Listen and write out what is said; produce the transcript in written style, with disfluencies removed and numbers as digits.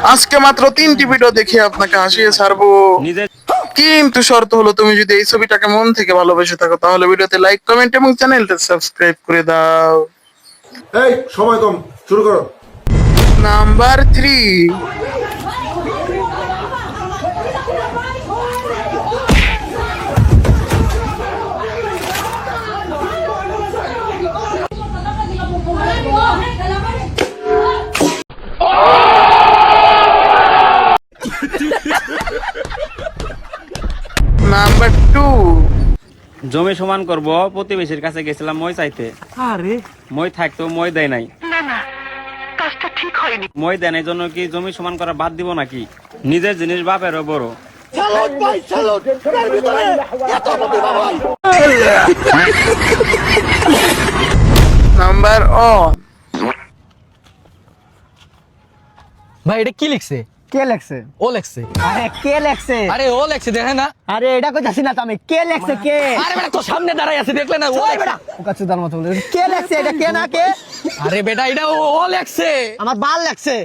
আজকে মাত্র 3টি ভিডিও দেখে আপনাকে হাসিয়ে ছাড়বো, নিজে কিন্তু শর্ত হলো তুমি যদি এই ছবিটাকে মন থেকে ভালোবেসে থাকো তাহলে ভিডিওতে লাইক, কমেন্ট এবং চ্যানেলটা সাবস্ক্রাইব করে দাও। এই সময় কম, শুরু করো। নাম্বার 3। নাম্বার 2। জমি সমান করব, প্রতিবেশীর কাছে গেছিলাম মই চাইতে। আরে মই থাকতো, মই দেয় নাই। কাজটা ঠিক হয়নি। মই দেয় নাই জন্য কি জমি সমান করা বাদ দিব নাকি? নিজের জিনিস বাপেরও বড়। নাম্বার 1। ভাই এটা কি লিখছে? কে লেখছে? ও লেখছে। আরে কে লেখছে? আরে ও লেখছে, দেখে না? আরে এটা কইতাছি না তো আমি, কে লেখছে কে? আরে বেটা তো সামনে দাঁড়াই আছে, দেখলে না? ও ওই লেখছে। বেটা ওকা চুদার মতো বলে, কে লেখছে এটা, কে না কে? আরে বেটা এটা ও লেখছে। আমার বাল লেখছে।